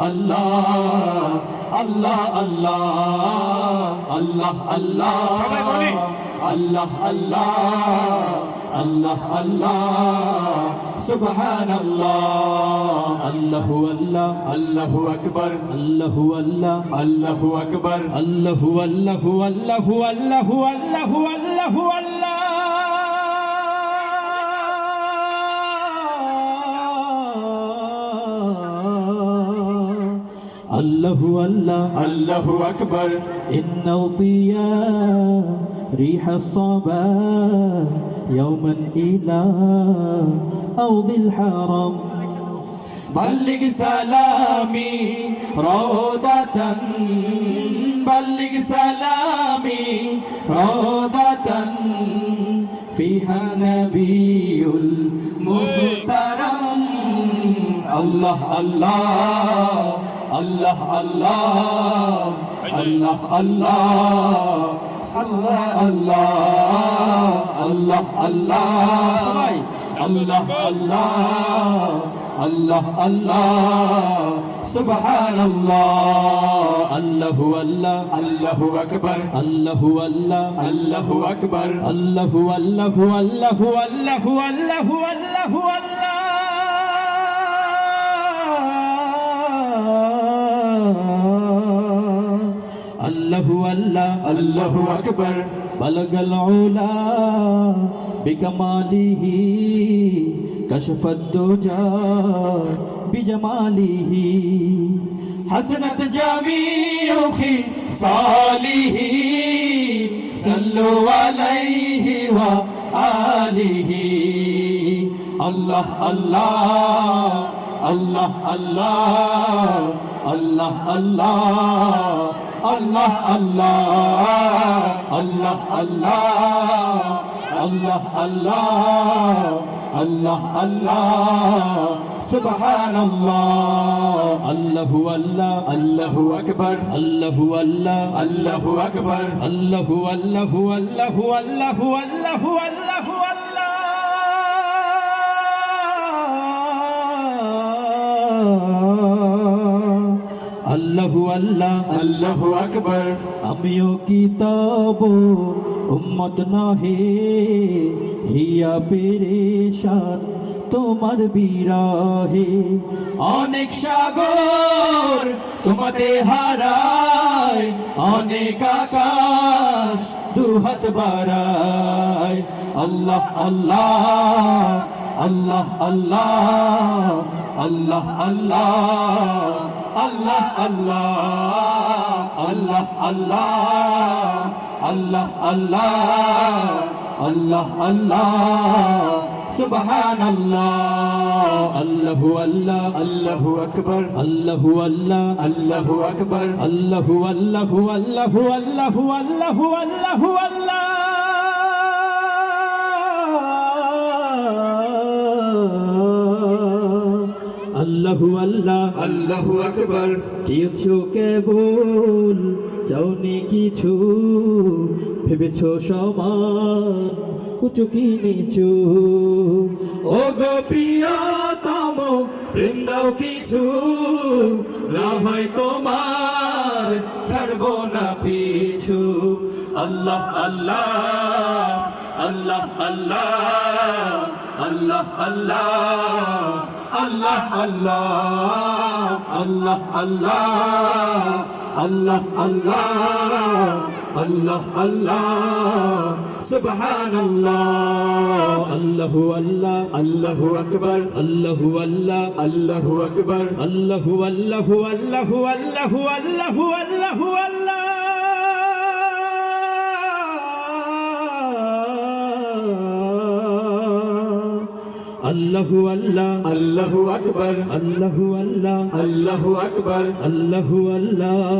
আল্লাহ আল্লাহ আল্লাহ আল্লাহ আল্লাহ সবাই বলি আল্লাহ আল্লাহ আল্লাহ আল্লাহ সুবহানাল্লাহ আল্লাহু আল্লাহ আল্লাহু আকবার আল্লাহু আল্লাহ আল্লাহু আকবার আল্লাহু আল্লাহু আল্লাহু আল্লাহু আল্লাহু আল্লাহু আল্লাহ الله الله الله أكبر إن أوطيا ريح الصبا يوما إلى أرض الحرم بلغ سلامي روضة بلغ سلامي روضة فيها نبي المحترم الله الله الله الله الله الله الله الله الله الله الله الله الله سبحان الله الله الله الله أكبر الله الله الله أكبر الله الله الله الله الله الله الله الله الله أكبر بلغ العلا بكماله كشف الدجى بجماله حسنت جميع خصاله صلوا عليه وآله الله الله الله الله الله الله الله الله الله الله الله الله سبحان الله الله الله الله أكبر الله الله الله أكبر الله الله الله الله الله الله আল্লাহু আল্লাহ আল্লাহু আকবার আমিও কিতাব উম্মত নহে হিয়া পেরেশান তোমার বিরহে অনেক সাগর তোমাতে হারায় অনেক আকাশ দুহাত বাড়ায় আল্লাহ আল্লাহ আল্লাহ আল্লাহ আল্লাহ আল্লাহ Allah Allah Allah Allah Allah Allah Allah Allah Subhanallah Allahu Allah Allahu Akbar Allahu Allah Allahu Akbar Allahu Allahu Allahu Allahu Allahu Allahu Allah আল্লাহু আল্লাহ আল্লাহু আকবার কিছু কেবল চাওনি কিছু ভেবেছো সমান উঁচু কি নিচু ও গো প্রিয়তম প্রেম দাও কিছু না হয় তোমার ছাড়বো না পিছু আল্লাহ আল্লাহ আল্লাহ আল্লাহ আল্লাহ আল্লাহ Allah Allah Allah Allah Allah Allah Allah Subhanallah Allahu Allah Allahu Akbar Allahu Allah Allahu Akbar Allahu Allahu Allahu Allahu Allahu Allahu Allah Allahu Allah Allahu Akbar Allahu Allah Allahu Akbar Allahu Allah